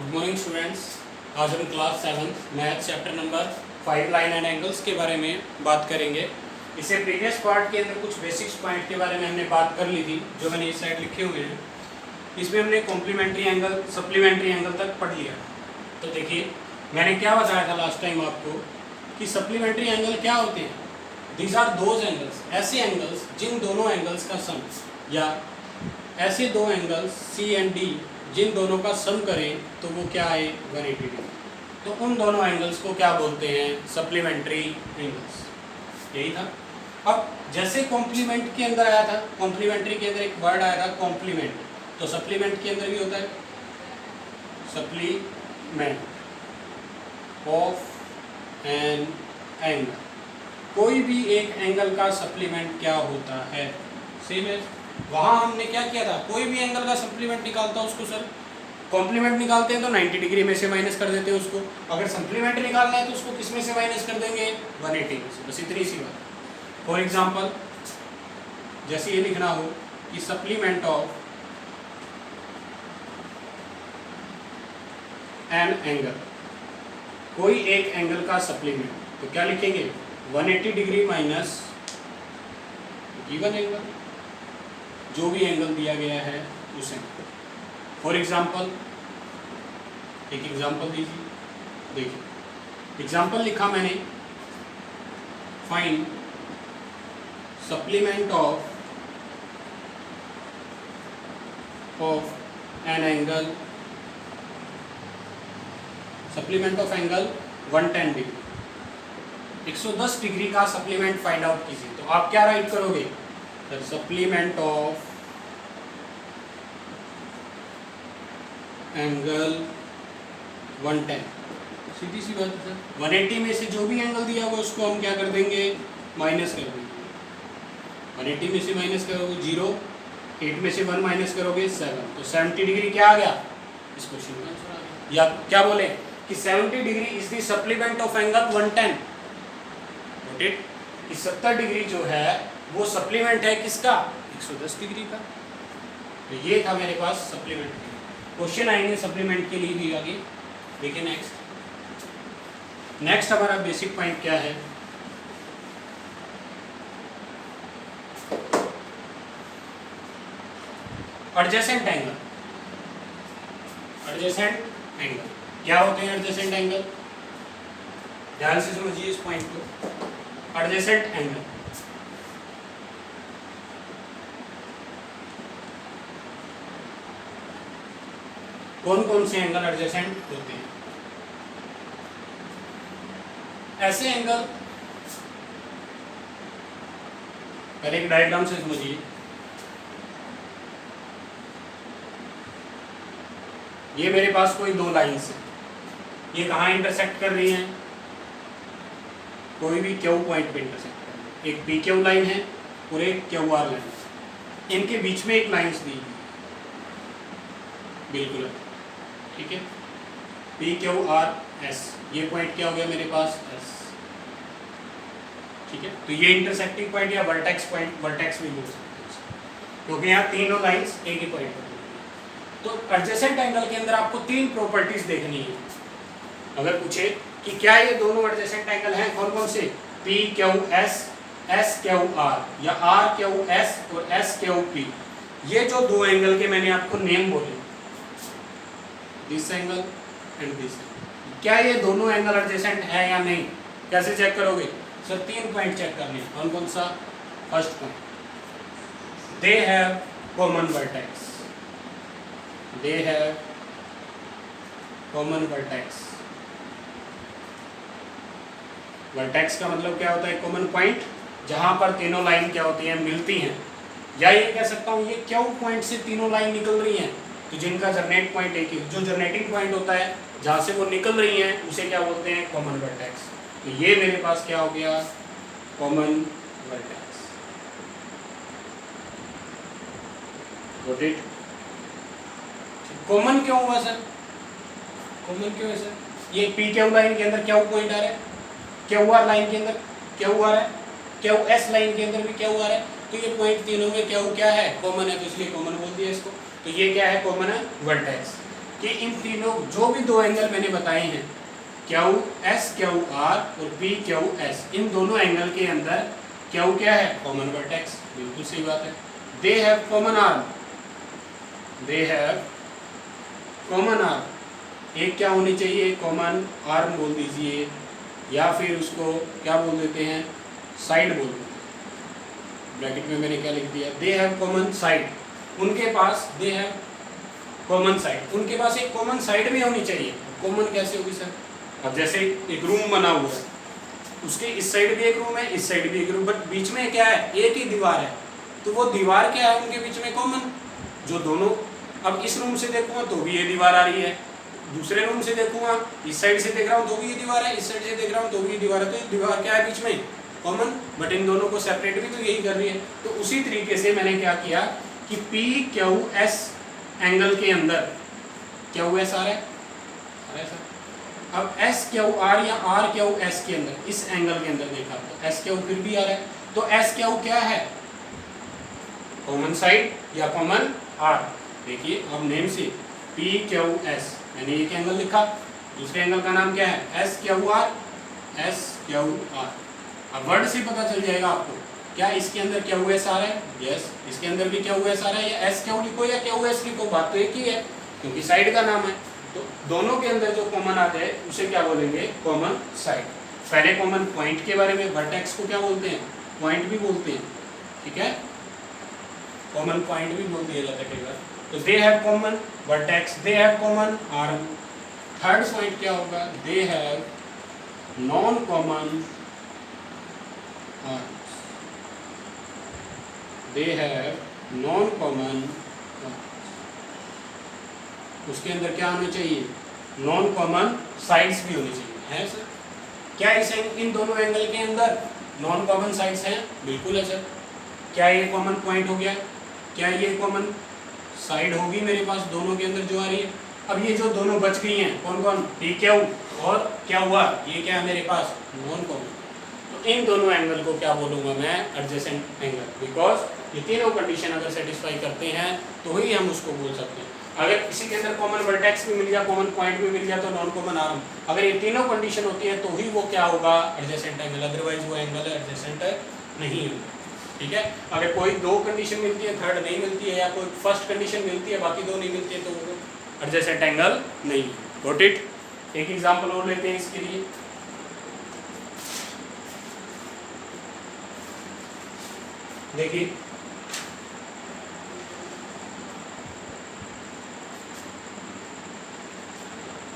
Good morning students. आज हम class 7 math chapter number 5 line and angles के बारे में बात करेंगे। इससे प्रीवियस पार्ट के अंदर कुछ बेसिक्स पॉइंट के बारे में हमने बात कर ली थी, जो मैंने इस साइड लिखे हुए हैं। इसमें हमने कॉम्प्लीमेंट्री एंगल, सप्लीमेंट्री एंगल तक पढ़ लिया। तो देखिए, मैंने क्या बताया था लास्ट टाइम आपको कि सप्लीमेंट्री एंगल क्या होते हैं। दीज आर दोज एंगल्स, ऐसे एंगल्स जिन दोनों एंगल्स का सम, या ऐसे दो एंगल्स सी एंड डी जिन दोनों का सम करें तो वो क्या है 180 डिग्री। तो उन दोनों एंगल्स को क्या बोलते हैं, सप्लीमेंट्री एंगल्स। यही था। अब जैसे कॉम्प्लीमेंट के अंदर आया था, कॉम्प्लीमेंट्री के अंदर एक वर्ड आया था कॉम्प्लीमेंट, तो सप्लीमेंट के अंदर भी होता है सप्लीमेंट ऑफ एन एंगल। कोई भी एक एंगल का सप्लीमेंट क्या होता है, सेम है। वहाँ हमने क्या किया था, कोई भी एंगल का सप्लीमेंट निकालता है उसको सर कॉम्प्लीमेंट निकालते हैं तो 90 डिग्री में से माइनस कर देते हैं उसको। अगर सप्लीमेंट निकालना है तो उसको किस में से माइनस कर देंगे, 180 में से। बस इतनी सी बात। फॉर एग्जांपल, जैसे ये लिखना हो कि सप्लीमेंट ऑफ एन एंगल, कोई एक एंगल का सप्लीमेंट, तो क्या लिखेंगे 180 डिग्री माइनस गिवन एंगल, जो भी एंगल दिया गया है उस एंगल। फॉर एग्जाम्पल, एक एग्जाम्पल दीजिए। देखिए, एग्जाम्पल लिखा मैंने, find supplement of an angle, supplement of angle 110 degree, 110 degree का सप्लीमेंट फाइंड आउट कीजिए। तो आप क्या राइट करोगे, सप्लीमेंट ऑफ एंगल 110। सीधी सी बात है सर, 180 में से जो भी एंगल दिया हुआ उसको हम क्या कर देंगे, माइनस कर देंगे। 180 में से माइनस करोगे 0, 8 में से 1 माइनस करोगे 7, तो 70 डिग्री क्या आ गया, इस क्वेश्चन का आंसर आ गया। या क्या बोले कि 70 degree is the supplement of angle 110। Note it कि 70 डिग्री जो है वो सप्लीमेंट है किसका, 110 डिग्री का। तो ये था मेरे पास सप्लीमेंट। क्वेश्चन आएंगे सप्लीमेंट के लिए भी आगे। देखिए नेक्स्ट हमारा बेसिक पॉइंट क्या है, एडजेसेंट एंगल। एडजेसेंट एंगल क्या होते हैं, एडजेसेंट एंगल ध्यान से समझिए इस पॉइंट को। एडजेसेंट एंगल कौन कौन से एंगल एडजेसेंट होते हैं। ऐसे एंगल, पहले एक डायग्राम से समझिए। ये मेरे पास कोई दो लाइन्स हैं, ये कहाँ इंटरसेक्ट कर रही हैं, कोई भी क्यू पॉइंट पे इंटरसेक्ट कर रही है। एक पी क्यू लाइन है और एक क्यू आर लाइन, इनके बीच में एक लाइन्स दी बिल्कुल, ठीक है। पी क्यू आर एस, ये पॉइंट क्या हो गया मेरे पास, एस, ठीक है। तो ये इंटरसेक्टिंग पॉइंट या वर्टेक्स पॉइंट, वर्टेक्स भी बोल सकते हैं, क्योंकि यहाँ तीनों लाइंस एक ही पॉइंट पर। तो एडजेसेंट एंगल के अंदर आपको तीन प्रॉपर्टीज देखनी है। अगर पूछे कि क्या ये दोनों एडजेसेंट एंगल हैं, कौन कौन से, P Q S, S Q R, या आर क्यू एस और एस क्यू पी, ये जो दो एंगल के मैंने आपको नेम बोले, this angle and this angle, क्या ये दोनों एंगल एडजेसेंट है या नहीं। कैसे चेक करोगे सर, तीन पॉइंट चेक करने हैं। कौन कौन सा, first point, they have common vertex, they have common vertex. Vertex का मतलब क्या होता है, कॉमन पॉइंट, जहां पर तीनों लाइन क्या होती हैं, मिलती हैं। या ये कह सकता हूं ये क्यू पॉइंट से तीनों लाइन निकल रही हैं, तो जिनका जर्नेट पॉइंट एक ही, जो जर्नेटिंग पॉइंट होता है जहाँ से वो निकल रही हैं उसे क्या बोलते हैं, कॉमन वर्टेक्स। तो ये मेरे पास क्या हो गया, common vertex. Got it. Common क्यों हुआ सर, कॉमन क्यों है सर, ये पी क्यू लाइन के अंदर क्या पॉइंट आ रहा है, क्यू आर लाइन के अंदर क्या आ रहा है, क्यू एस लाइन के अंदर भी क्या आ रहा है। तो ये पॉइंट तीनों में क्या है, कॉमन है, तो इसलिए कॉमन बोल दिया इसको। तो ये क्या है, कॉमन है वर्टेक्स। कि इन तीनों जो भी दो एंगल मैंने बताए हैं, क्यू एस क्यू आर और पी क्यू एस, इन दोनों एंगल के अंदर क्यू क्या है? Common vertex. बिल्कुल सही बात है। They have common arm, they have common arm. एक क्या होनी चाहिए? कॉमन आर्म बोल दीजिए, या फिर उसको क्या बोल देते हैं? साइड बोल देते हैं। ब्रैकेट में मैंने क्या लिख दिया? They have common side. उनके पास दे हैव कॉमन साइड, उनके पास एक कॉमन साइड भी होनी चाहिए। कॉमन कैसे होगी सर? अब जैसे एक रूम बना हुआ है, उसके इस साइड भी एक रूम है, इस साइड भी एक रूम, बट बीच में क्या है? एक ही दीवार है। तो वो दीवार क्या है उनके बीच में? कॉमन। जो दोनों, अब इस रूम से देखूंगा तो भी ये दीवार आ रही है, दूसरे रूम से देखूंगा, इस साइड से देख रहा हूँ तो भी ये दीवार है, इस साइड से देख रहा हूँ तो भी ये दीवार है। तो ये दीवार क्या है बीच में? कॉमन। बट इन दोनों को सेपरेट भी तो यही कर रही है। तो उसी तरीके से मैंने क्या किया कि पी क्यू एस एंगल के अंदर क्यू एस आ रहा है सर। अब एस क्यू आर या आर क्यू एस के अंदर, इस एंगल के अंदर देखा तो एस क्यू फिर भी आ रहा है। तो एस क्यू क्या है? कॉमन साइड या कॉमन आर। देखिए अब नेम से पी क्यू एस, मैंने एक एंगल लिखा, दूसरे एंगल का नाम क्या है? S Q R, S Q R. अब वर्ड से पता चल जाएगा आपको, क्या इसके अंदर क्यू एस आ रहा है? यस, इसके अंदर भी क्यू एस आ रहा है। या एस क्यू लिखो या क्यू एस लिखो, बात तो एक ही है, क्योंकि साइड का नाम है। तो दोनों के अंदर जो कॉमन आता है उसे क्या बोलेंगे? Common side. पहले कॉमन पॉइंट के बारे में, वर्टेक्स को क्या बोलते हैं? पॉइंट भी बोलते हैं, ठीक है, कॉमन पॉइंट भी बोल दिया जाता है कई बार। तो they have common vertex, they have common arm. Third point क्या होगा? They have non common arm, they have non common. उसके अंदर क्या होना चाहिए? नॉन कॉमन साइड्स भी होनी चाहिए, है सर? क्या इन दोनों एंगल के अंदर नॉन कॉमन साइड्स हैं? बिल्कुल है सर। क्या ये कॉमन पॉइंट हो गया? क्या ये कॉमन साइड होगी मेरे पास दोनों के अंदर जो आ रही है? अब ये जो दोनों बच गई हैं, कौन कौन? पी क्यू और क्या हुआ? ये क्या है मेरे पास? Non common. तो इन दोनों एंगल को क्या बोलूँगा मैं? Adjacent angle. बिकॉज ये तीनों कंडीशन अगर सेटिस्फाई करते हैं तो ही हम उसको बोल सकते हैं। अगर किसी के अंदर कॉमन वर्टेक्स भी मिल गया, कॉमन पॉइंट भी मिल गया, तो नॉन कॉमन आर्म। अगर ये तीनों कंडीशन होती है तो ही वो क्या होगा? Adjacent angle. अदरवाइज वो एंगल एडजेसेंट नहीं होगा, ठीक है। अगर कोई दो कंडीशन मिलती है, थर्ड नहीं मिलती है, या कोई फर्स्ट कंडीशन मिलती है बाकी दो नहीं मिलती है, तो वो एडजेसेंट एंगल नहीं है। Got it? एक एग्जांपल और लेते हैं इसके लिए। देखिए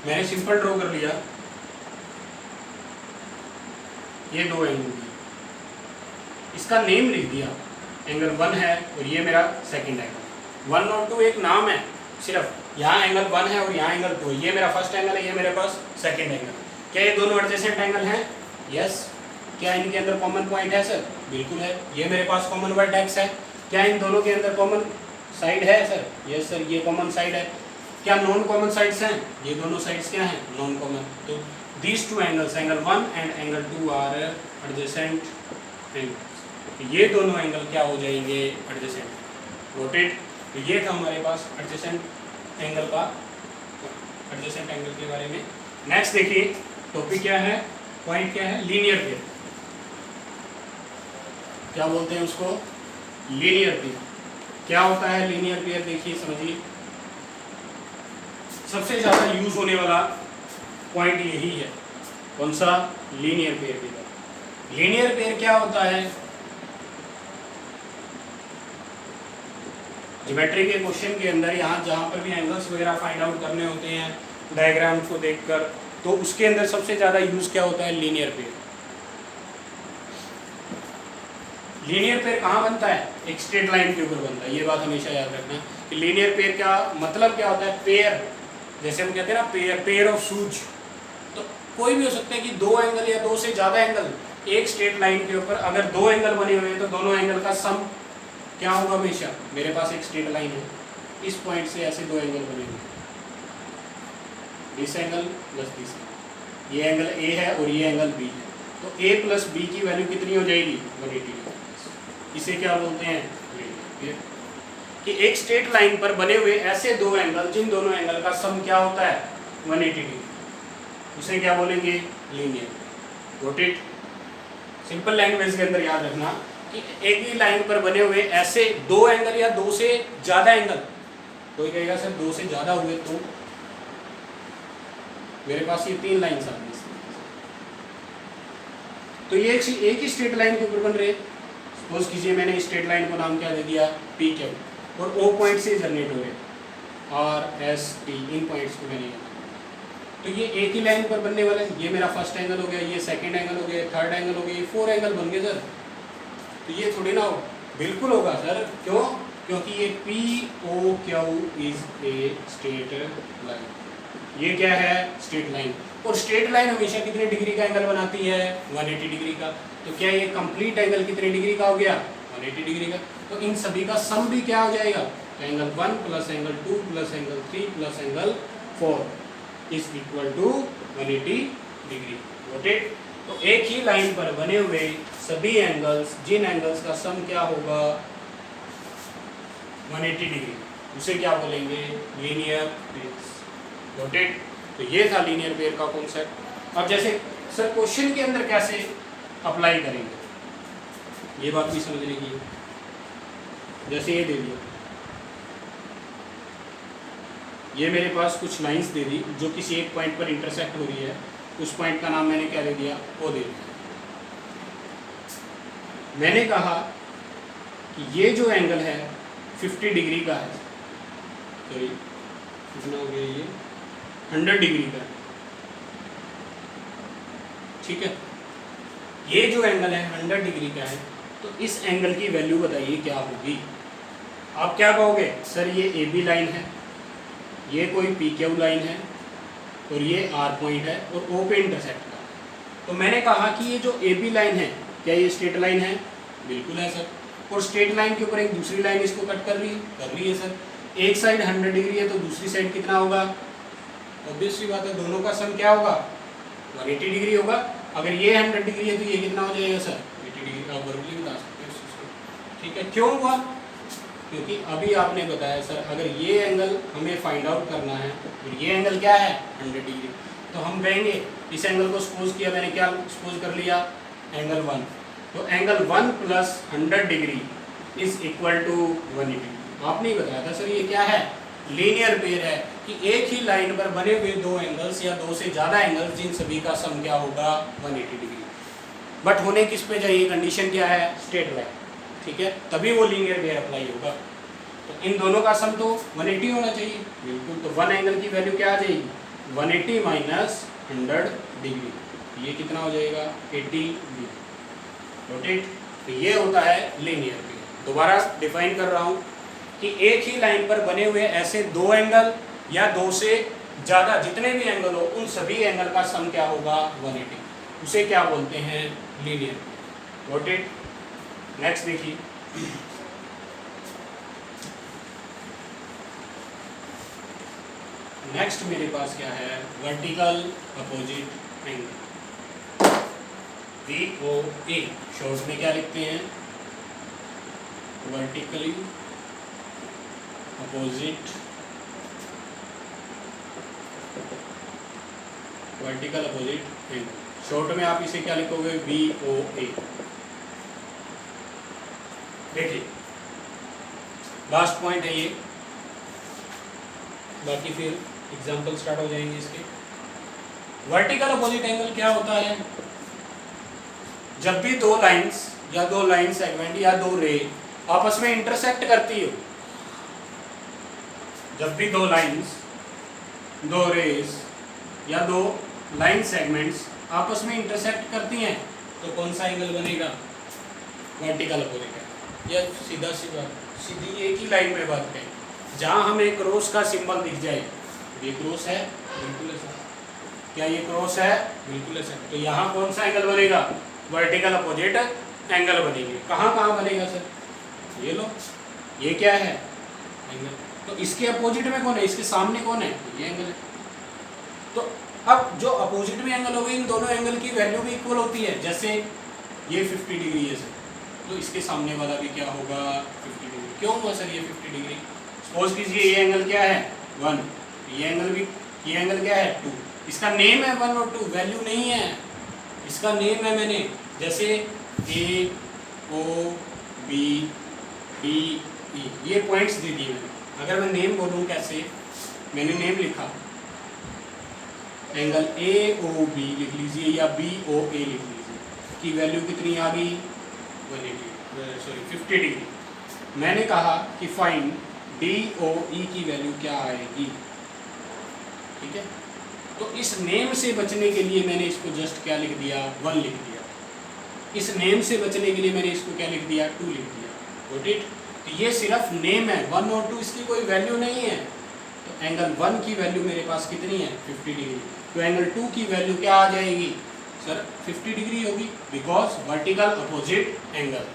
मैंने सिंपल ड्रॉ कर लिया, ये दो एंगल, इसका नेम लिख दिया, एंगल 1 है और ये मेरा सेकंड एंगल। 1 और 2 एक नाम है सिर्फ, यहाँ एंगल 1 है और यहाँ एंगल 2, ये मेरा फर्स्ट एंगल है, ये मेरे पास सेकंड एंगल। क्या ये दोनों एडजेसेंट एंगल हैं? यस। क्या इनके अंदर कॉमन पॉइंट है सर? बिल्कुल है। ये मेरे पास कॉमन वर्टेक्स है। क्या इन दोनों के अंदर कॉमन साइड है सर? यस सर, ये कॉमन साइड है। क्या नॉन कॉमन साइड्स हैं? ये दोनों साइड्स क्या हैं? Non common. तो these two angles, angle 1 and angle 2 are adjacent angles. ये दोनों एंगल क्या हो जाएंगे? एडजेसेंट। Got it? तो ये था हमारे पास एडजेसेंट एंगल का, एडजेसेंट एंगल के बारे में। नेक्स्ट देखिए टॉपिक क्या है, पॉइंट क्या है? Linear pair. क्या बोलते हैं उसको? Linear pair. क्या होता है लीनियर पेयर? देखिए समझिए, सबसे ज्यादा यूज होने वाला पॉइंट यही है। कौन सा? लीनियर पेयर की तरह। लीनियर पेयर क्या होता है? ज्योमेट्री के क्वेश्चन के अंदर यहाँ जहाँ पर भी एंगल्स वगैरह फाइंड आउट करने होते हैं डायग्राम को देखकर, तो उसके अंदर सबसे ज़्यादा यूज क्या होता है? Linear pair. लीनियर पेयर कहाँ बनता है? एक स्ट्रेट लाइन के ऊपर बनता है। ये बात हमेशा याद रखना कि लीनियर पेयर का मतलब क्या होता है? पेयर, जैसे हम कहते हैं ना पेयर ऑफ शूज। तो कोई भी हो सकता है कि दो एंगल या दो से ज़्यादा एंगल एक स्ट्रेट लाइन के ऊपर, अगर दो एंगल बने हुए हैं तो दोनों एंगल का सम क्या होगा? हमेशा मेरे पास एक स्ट्रेट लाइन है, इस पॉइंट से ऐसे दो एंगल बने हुए हैं, this angle plus this angle. ये एंगल ए है और ये एंगल बी है, तो ए प्लस बी की वैल्यू कितनी हो जाएगी? 180 डिग्री। इसे क्या बोलते हैं? Linear pair. कि एक स्ट्रेट लाइन पर बने हुए ऐसे दो एंगल जिन दोनों एंगल का सम क्या होता है 180 डिग्री, उसे क्या बोलेंगे linear. Got it. Simple language के अंदर याद रखना कि एक ही लाइन पर बने हुए ऐसे दो एंगल या दो से ज्यादा एंगल, कोई कहेगा सर दो से ज्यादा हुए तो मेरे पास ये 3 लाइन आ गई, तो ये एक ही स्ट्रेट लाइन के ऊपर बन रहे। सपोज कीजिए मैंने स्ट्रेट लाइन को नाम क्या दे दिया पी क्यू, और ओ पॉइंट से जनरेट हो रहे आर एस टी, इन पॉइंट्स को मैंने, तो ये एक ही लाइन पर बनने वाला है। ये मेरा फर्स्ट एंगल हो गया, ये सेकंड एंगल हो गया, थर्ड एंगल हो गया, ये 4 एंगल बन गए सर। तो ये थोड़ी ना हो, बिल्कुल होगा सर। क्यों? क्योंकि ये P O Q is a straight line, ये क्या है स्ट्रेट लाइन, और स्ट्रेट लाइन हमेशा कितने डिग्री का एंगल बनाती है 180 डिग्री का। तो क्या ये कंप्लीट एंगल कितने डिग्री का हो गया 180 डिग्री का। तो इन सभी का सम भी क्या हो जाएगा, angle 1 plus angle 2 plus angle 3 plus angle 4 is equal to 180 degree. Got it. तो एक ही लाइन पर बने हुए सभी एंगल्स, जिन एंगल्स का सम क्या होगा 180 डिग्री, उसे क्या बोलेंगे लीनियर पेयर्स। Got it. तो ये था लीनियर पेयर का कॉन्सेप्ट। अब जैसे सर क्वेश्चन के अंदर कैसे अप्लाई करेंगे, ये बात भी समझने की है। जैसे ये दे दिया, ये मेरे पास कुछ लाइंस दे दी जो किसी एक पॉइंट पर इंटरसेक्ट हो रही है, उस पॉइंट का नाम मैंने क्या दे दिया ओ दे दिया। मैंने कहा कि ये जो एंगल है 50 डिग्री का है, सॉरी कितना हो गया ये 100 डिग्री का, ठीक है। ये जो एंगल है 100 डिग्री का है, तो इस एंगल की वैल्यू बताइए क्या होगी। आप क्या कहोगे सर ये ए बी लाइन है, ये कोई पी क्यू लाइन है, और ये आर पॉइंट है, और ओ पे इंटरसेक्ट का। तो मैंने कहा कि ये जो ए बी लाइन है क्या ये स्ट्रेट लाइन है, बिल्कुल है सर। और स्ट्रेट लाइन के ऊपर एक दूसरी लाइन इसको कट कर रही है सर। एक साइड 100 डिग्री है तो दूसरी साइड कितना होगा, ऑब्वियसली बात है दोनों का सम क्या होगा 180 डिग्री होगा। अगर ये 100 डिग्री है तो ये कितना हो जाएगा सर 80 डिग्री। आप बराबरी बता सकते हैं इसको, ठीक है। क्यों हुआ, क्योंकि अभी आपने बताया सर अगर ये एंगल हमें फाइंड आउट करना है और ये एंगल क्या है 100 डिग्री, तो हम कहेंगे इस एंगल को सपोज किया, मैंने क्या सपोज कर लिया एंगल 1, तो angle 1 plus 100 degree is equal to 180। आपने ही बताया था सर ये क्या है लीनियर पेयर है, कि एक ही लाइन पर बने हुए दो एंगल्स या दो से ज़्यादा एंगल्स जिन सभी का सम क्या होगा 180 डिग्री। बट होने किस पे चाहिए, कंडीशन क्या है स्ट्रेट लाइन, ठीक है, तभी वो लीनियर पेयर अप्लाई होगा। तो इन दोनों का सम तो 180 होना चाहिए, बिल्कुल। तो वन एंगल की वैल्यू क्या आ जाएगी 180 माइनस 100 डिग्री, ये कितना हो जाएगा 80 डिग्री। Got it. तो ये होता है लीनियर पेयर। दोबारा डिफाइन कर रहा हूँ कि एक ही लाइन पर बने हुए ऐसे दो एंगल या दो से ज़्यादा जितने भी एंगल हो उन सभी एंगल का सम क्या होगा 180, उसे क्या बोलते हैं लीनियर। Got it. नेक्स्ट देखिए, नेक्स्ट मेरे पास क्या है vertical opposite angle VOA, short में क्या लिखते हैं vertically opposite, vertical opposite angle, short में आप इसे क्या लिखोगे VOA। देखिए लास्ट पॉइंट है ये, बाकी फिर एग्जाम्पल स्टार्ट हो जाएंगे इसके। वर्टिकल अपोजिट एंगल क्या होता है, जब भी दो लाइंस या दो लाइन सेगमेंट या दो रे आपस में इंटरसेक्ट करती हो, जब भी दो लाइंस, दो रेस या दो लाइन सेगमेंट्स आपस में इंटरसेक्ट करती हैं, तो कौन सा एंगल बनेगा वर्टिकल अपोजिट एंगल। या सीधा सी बात, सीधी एक ही लाइन में बात करें, जहाँ हमें क्रॉस का सिंबल दिख जाए, ये क्रॉस है बिल्कुल ऐसा, क्या ये क्रॉस है बिल्कुल ऐसा, तो यहाँ कौन सा एंगल बनेगा वर्टिकल अपोजिट एंगल बनेंगे। कहाँ कहाँ बनेगा सर, ये लो, ये क्या है एंगल, तो इसके अपोजिट में कौन है, इसके सामने कौन है ये एंगल है। तो अब जो अपोजिट में एंगल होगी इन दोनों एंगल की वैल्यू भी इक्वल होती है। जैसे ये 50 डिग्री है सर, तो इसके सामने वाला भी क्या होगा 50 डिग्री। क्यों हुआ सर ये 50 डिग्री? सपोज कीजिए ये एंगल क्या है 1, ये एंगल क्या है 2, इसका नेम है 1 और 2, वैल्यू नहीं है, इसका नेम है मैंने जैसे ए ओ बी डी ई, ये पॉइंट्स दे दिए मैंने। अगर मैं नेम बोलूँ कैसे, मैंने नेम लिखा एंगल ए ओ बी लिख लीजिए या बी ओ ए लिख लीजिए, की वैल्यू कितनी आ गई 50 डिग्री। मैंने कहा कि फाइंड डी ओ ई की वैल्यू क्या आएगी, ठीक है। तो इस नेम से बचने के लिए मैंने इसको जस्ट क्या लिख दिया 1 लिख दिया, इस नेम से बचने के लिए मैंने इसको क्या लिख दिया 2 लिख दिया, गॉट इट। तो ये सिर्फ नेम है 1 और 2, इसकी कोई वैल्यू नहीं है। तो एंगल 1 की वैल्यू मेरे पास कितनी है 50 डिग्री, तो एंगल 2 की वैल्यू क्या आ जाएगी सर 50 डिग्री होगी, because vertical opposite angle.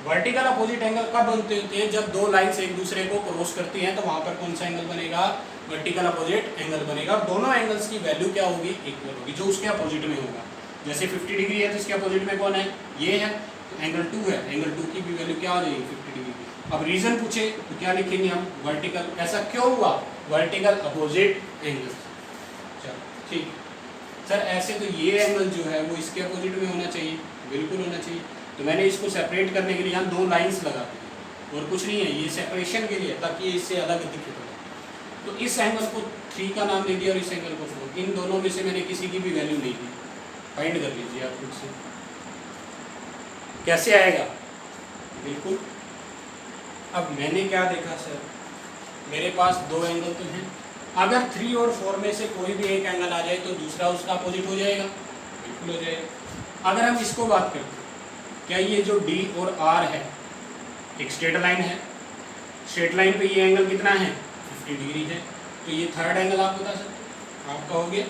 Vertical opposite angle कब बनते होते हैं, जब दो लाइंस एक दूसरे को क्रॉस करती हैं, तो वहां पर कौन सा एंगल बनेगा वर्टिकल अपोजिट एंगल बनेगा। दोनों एंगल्स की वैल्यू क्या होगी इक्वल होगी, जो उसके अपोजिट में होगा। जैसे 50 डिग्री है तो इसके अपोजिट में कौन है ये है, तो एंगल 2 है, एंगल 2 की भी वैल्यू क्या आ जाएगी 50 डिग्री। अब रीजन पूछे तो क्या लिखेंगे हम वर्टिकल, ऐसा क्यों हुआ वर्टिकल अपोजिट एंगल। चलो ठीक सर, ऐसे तो ये एंगल जो है वो इसके अपोजिट में होना चाहिए, बिल्कुल होना चाहिए। तो मैंने इसको सेपरेट करने के लिए यहाँ 2 लाइंस लगा दी और कुछ नहीं है, ये सेपरेशन के लिए, ताकि ये इससे अलग दिखे। तो इस एंगल को 3 का नाम दे दिया और इस एंगल को 4, इन दोनों में से मैंने किसी की भी वैल्यू नहीं दी। फाइंड कर लीजिए आप खुद से कैसे आएगा, बिल्कुल। अब मैंने क्या देखा सर, मेरे पास 2 एंगल तो हैं, अगर 3 और 4 में से कोई भी एक एंगल आ जाए तो दूसरा उसका अपोजिट हो जाएगा, बिल्कुल हो जाएगा। अगर हम इसको बात करते हैं, क्या ये जो D और R है एक स्ट्रेट लाइन है, स्ट्रेट लाइन पे ये एंगल कितना है 50 डिग्री है, तो ये थर्ड एंगल आप बता सकते हो, आप कहोगे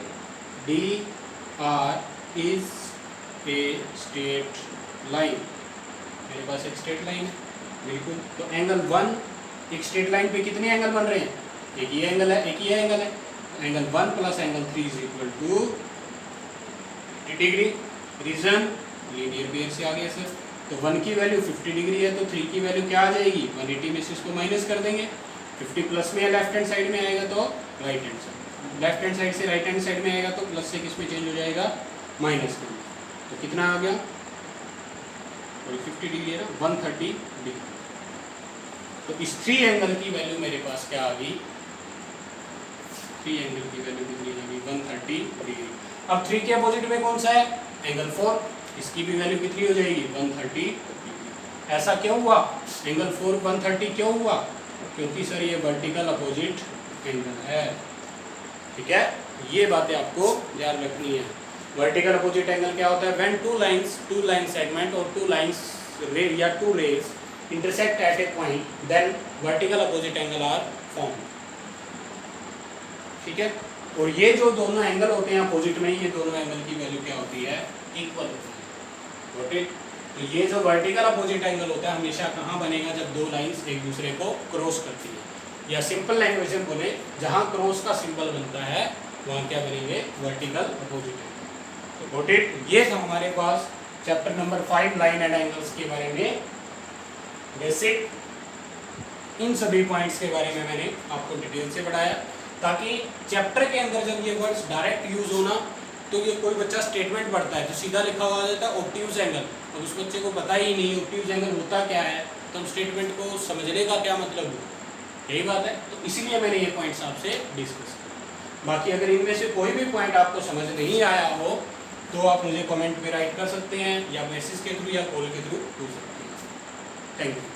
DR is a straight line, मेरे पास एक स्ट्रेट लाइन है, बिल्कुल। तो एंगल 1 एक स्ट्रेट लाइन पे कितने एंगल बन रहे हैं, एक ही एंगल है, एक ही एंगल है। Angle 1 plus angle 3 is equal to 50 degree. Reason linear pair से आ गया सर। तो 1 की वैल्यू 50 डिग्री है, तो 3 की वैल्यू क्या आ जाएगी 180 में से इसको माइनस कर देंगे, 50 प्लस में लेफ्ट हैंड साइड में आएगा तो right hand side, left hand side से राइट हैंड साइड में आएगा तो प्लस से किस में चेंज हो जाएगा माइनस में। तो कितना आ गया 50 डिग्री है ना 130 डिग्री। तो इस 3 एंगल की वैल्यू मेरे पास क्या आ गई, 3 एंगल की वैल्यू कितनी आ गई 130 डिग्री। अब 3 के अपोजिट में कौन सा है एंगल 4, इसकी भी वैल्यू कितनी हो जाएगी 130 डिग्री। ऐसा क्यों हुआ एंगल 4 130 क्यों हुआ, क्योंकि सर ये वर्टिकल अपोजिट एंगल है, ठीक है। ये बातें आपको ध्यान रखनी है। वर्टिकल अपोजिट एंगल क्या होता है, व्हेन टू लाइन सेगमेंट और 2 लाइंस या 2 raise intersect at a point, then vertical opposite angle are formed, ठीक है। और ये जो दोनों एंगल होते हैं अपोजिट में, ये दोनों एंगल की वैल्यू क्या होती है इक्वल होती है, गॉट इट। तो ये जो वर्टिकल अपोजिट एंगल होता है हमेशा कहाँ बनेगा, जब 2 लाइंस एक दूसरे को क्रॉस करती है, या सिंपल लैंग्वेज में बोले जहाँ क्रॉस का सिंबल बनता है वहाँ क्या बनेंगे वर्टिकल अपोजिट एंगल। तो गॉट इट। ये था हमारे पास chapter number 5 line and angles के बारे में बेसिक। इन सभी पॉइंट्स के बारे में मैंने आपको डिटेल से पढ़ाया, ताकि चैप्टर के अंदर जब ये वर्ड्स डायरेक्ट यूज होना, तो ये कोई बच्चा स्टेटमेंट पढ़ता है तो सीधा लिखा हुआ जाता है ऑब्ट्यूज एंगल, और उस बच्चे को पता ही नहीं ऑब्ट्यूज एंगल होता क्या है, तो हम स्टेटमेंट को समझने का क्या मतलब हो, यही बात है। तो इसीलिए मैंने ये पॉइंट्स आपसे डिस्कस किया। बाकी अगर इनमें से कोई भी पॉइंट आपको समझ नहीं आया हो तो आप मुझे कमेंट में राइट कर सकते हैं, या मैसेज के थ्रू या कॉल के थ्रू पूछ सकते हैं। Thank you.